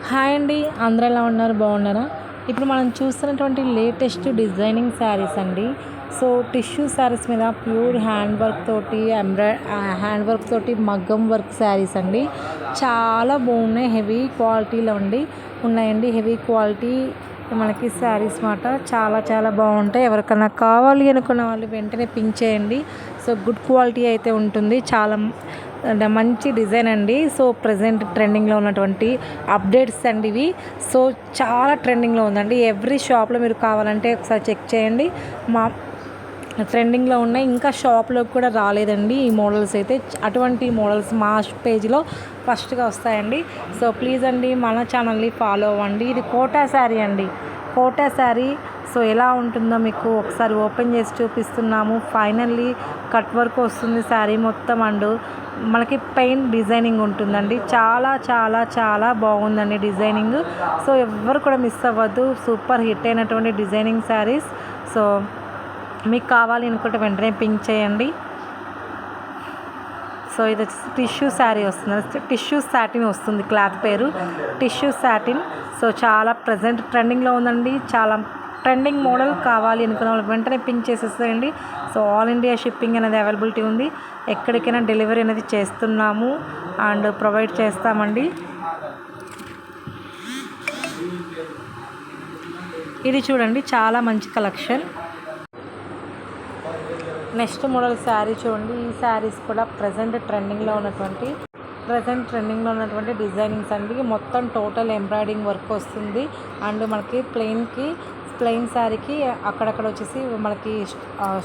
Hi అండి, అందరూ ఎలా ఉన్నారు? బాగున్నారా? ఇప్పుడు మనం చూస్తున్నటువంటి లేటెస్ట్ డిజైనింగ్ శారీస్ అండి. సో టిష్యూ శారీస్ మీద ప్యూర్ హ్యాండ్ వర్క్ తోటి మగ్గం వర్క్ శారీస్ అండి. చాలా బాగున్నాయి, హెవీ క్వాలిటీలో ఉన్నాయండి. హెవీ క్వాలిటీ మనకి శారీస్ మాట చాలా చాలా బాగుంటాయి. ఎవరికైనా కావాలి అనుకున్న వాళ్ళు వెంటనే పింక్ చేయండి. సో గుడ్ క్వాలిటీ అయితే ఉంటుంది. చాలా మంచి డిజైన్ అండి. సో ప్రజెంట్ ట్రెండింగ్లో ఉన్నటువంటి అప్డేట్స్ అండి ఇవి. సో చాలా ట్రెండింగ్లో ఉందండి. ఎవ్రీ షాప్లో మీరు కావాలంటే ఒకసారి చెక్ చేయండి. మా ట్రెండింగ్లో ఉన్నాయి, ఇంకా షాప్లోకి కూడా రాలేదండి ఈ మోడల్స్ అయితే. అటువంటి మోడల్స్ మా పేజ్లో ఫస్ట్గా వస్తాయండి. సో ప్లీజ్ అండి మన ఛానల్ని ఫాలో అవ్వండి. ఇది కోటా శారీ అండి, కోటా శారీ. సో ఎలా ఉంటుందో మీకు ఒకసారి ఓపెన్ చేసి చూపిస్తున్నాము. ఫైనల్లీ కట్ వర్క్ వస్తుంది శారీ మొత్తం, అండ్ మనకి పెయిన్ డిజైనింగ్ ఉంటుందండి. చాలా చాలా చాలా బాగుందండి డిజైనింగ్. సో ఎవ్వరు కూడా మిస్ అవ్వద్దు, సూపర్ హిట్ అయినటువంటి డిజైనింగ్ శారీస్. సో మీకు కావాలి అనుకుంటే వెంటనే పింక్ చేయండి. సో ఇది వచ్చేసి టిష్యూ శారీ వస్తుంది, టిష్యూ సాటిన్ వస్తుంది, క్లాత్ పేరు టిష్యూ సాటిన్. సో చాలా ప్రజెంట్ ట్రెండింగ్లో ఉందండి. చాలా ట్రెండింగ్ మోడల్ కావాలి అనుకున్న వాళ్ళు వెంటనే పింక్ చేసేస్తాయండి. సో ఆల్ ఇండియా షిప్పింగ్ అనేది అవైలబిలిటీ ఉంది. ఎక్కడికైనా డెలివరీ అనేది చేస్తున్నాము అండ్ ప్రొవైడ్ చేస్తామండి. ఇది చూడండి, చాలా మంచి కలెక్షన్. నెక్స్ట్ మోడల్ శారీ చూడండి. ఈ శారీస్ కూడా ప్రజెంట్ ట్రెండింగ్లో ఉన్నటువంటి డిజైనింగ్స్ అండి. మొత్తం టోటల్ ఎంబ్రాయిడింగ్ వర్క్ వస్తుంది. అండ్ మనకి ప్లెయిన్ శారీకి అక్కడక్కడ వచ్చేసి మనకి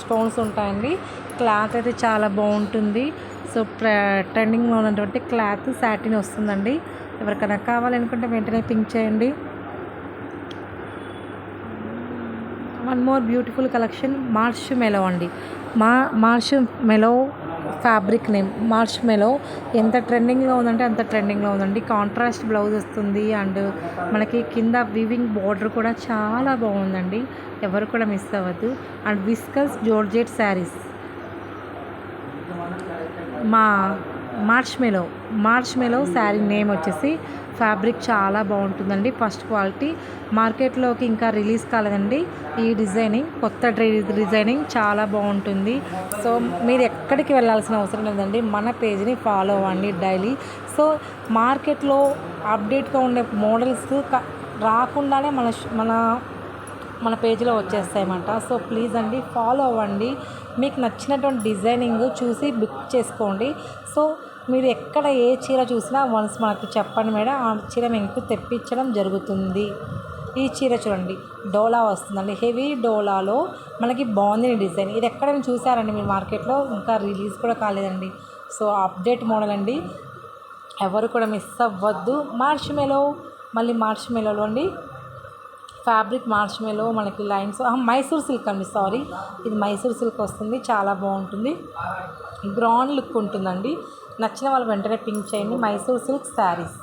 స్టోన్స్ ఉంటాయండి. క్లాత్ అయితే చాలా బాగుంటుంది. సో ట్రెండింగ్లో ఉన్నటువంటి క్లాత్ సాటిన్ వస్తుందండి. ఎవరికైనా కావాలనుకుంటే వెంటనే పింక్ చేయండి. One more beautiful collection marshmallow అండి. Marshmallow fabric name marshmallow. ఎంత ట్రెండింగ్లో ఉందంటే అంత ట్రెండింగ్లో ఉందండి. కాంట్రాస్ట్ బ్లౌజ్ వస్తుంది అండ్ మనకి కింద వీవింగ్ బార్డర్ కూడా చాలా బాగుందండి. ఎవరు కూడా మిస్ అవ్వద్దు. And viscose georgette saris. Marshmallow sari name వచ్చేసి. ఫ్యాబ్రిక్ చాలా బాగుంటుందండి, ఫస్ట్ క్వాలిటీ. మార్కెట్లోకి ఇంకా రిలీజ్ కాలేదండి ఈ డిజైనింగ్, కొత్త డిజైనింగ్ చాలా బాగుంటుంది. సో మీరు ఎక్కడికి వెళ్ళాల్సిన అవసరం లేదండి, మన పేజ్ని ఫాలో అవ్వండి డైలీ. సో మార్కెట్లో అప్డేట్గా ఉండే మోడల్స్ రాకుండానే మన పేజ్లో వచ్చేస్తాయన్నమాట. సో ప్లీజ్ అండి ఫాలో అవ్వండి. మీకు నచ్చినటువంటి డిజైనింగ్ చూసి బుక్ చేసుకోండి. సో మీరు ఎక్కడ ఏ చీర చూసినా వన్స్ మనకి చెప్పండి మేడం, ఆ చీర మీకు తెప్పించడం జరుగుతుంది. ఈ చీర చూడండి, డోలా వస్తుందండి. హెవీ డోలాలో మనకి బాగుంది డిజైన్. ఇది ఎక్కడైనా చూసారండి మీరు మార్కెట్లో, ఇంకా రిలీజ్ కూడా కాలేదండి. సో అప్డేట్ మోడల్ అండి, ఎవరు కూడా మిస్ అవ్వద్దు. మార్ష్ మెలోలో అండి ఫ్యాబ్రిక్ మార్ష్ మెలో. మనకి లైన్స్ మైసూర్ సిల్క్ అండి, సారీ, ఇది మైసూర్ సిల్క్ వస్తుంది. చాలా బాగుంటుంది, గ్రాండ్ లుక్ ఉంటుందండి. నచ్చిన వాళ్ళు వెంటనే పింక్ చేయండి. మైసూర్ సిల్క్ శారీస్.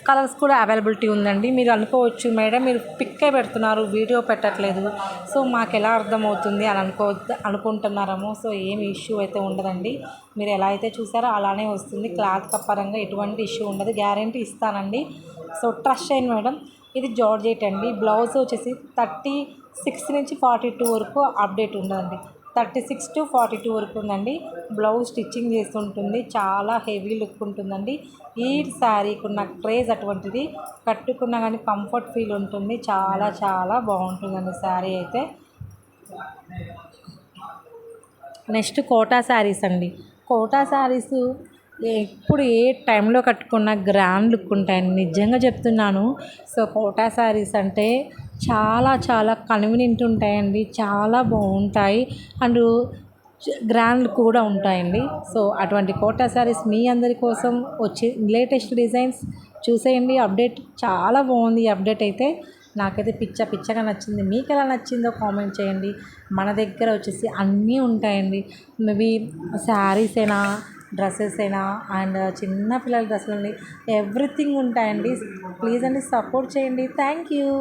కలర్స్ కూడా అవైలబిలిటీ ఉందండి. మీరు అనుకోవచ్చు మేడం మీరు పిక్కే పెడుతున్నారు, వీడియో పెట్టట్లేదు, సో మాకు ఎలా అర్థమవుతుంది అని అనుకుంటున్నారేమో. సో ఏమి ఇష్యూ అయితే ఉండదండి. మీరు ఎలా అయితే చూసారో అలానే వస్తుంది. క్లాత్ పరంగా ఎటువంటి ఇష్యూ ఉండదు, గ్యారంటీ ఇస్తానండి. సో ట్రస్ట్ చేయండి మేడం. ఇది జార్జెట్ అండి. బ్లౌజ్ వచ్చేసి 36 నుంచి 42 వరకు అప్డేట్ ఉండదండి. 36 to 42 వరకు ఉందండి. బ్లౌజ్ స్టిచ్చింగ్ చేస్తుంటుంది, చాలా హెవీ లుక్ ఉంటుందండి. ఈ శారీకి ఉన్న క్రేజ్ అటువంటిది, కట్టుకున్నా కానీ కంఫర్ట్ ఫీల్ ఉంటుంది. చాలా చాలా బాగుంటుందండి శారీ అయితే. నెక్స్ట్ కోటా శారీస్ అండి. కోటా శారీస్ ఎప్పుడు ఏ టైంలో కట్టుకున్న గ్రాండ్ లుక్ ఉంటాయండి, నిజంగా చెప్తున్నాను. సో కోటా శారీస్ అంటే చాలా చాలా కన్వీనియంట్ ఉంటాయండి, చాలా బాగుంటాయి అండ్ గ్రాండ్ కూడా ఉంటాయండి. సో అటువంటి కోటా శారీస్ మీ అందరి కోసం వచ్చి లేటెస్ట్ డిజైన్స్ చూసేయండి. అప్డేట్ చాలా బాగుంది. ఈ అప్డేట్ అయితే నాకైతే పిచ్చగా నచ్చింది. మీకు ఎలా నచ్చిందో కామెంట్ చేయండి. మన దగ్గర వచ్చేసి అన్నీ ఉంటాయండి. మేబీ శారీస్ అయినా, డ్రెస్సెస్ అయినా అండ్ చిన్న పిల్లల డ్రెస్సులు, ఎవ్రీథింగ్ ఉంటాయండి. ప్లీజ్ అండి సపోర్ట్ చేయండి. Thank you.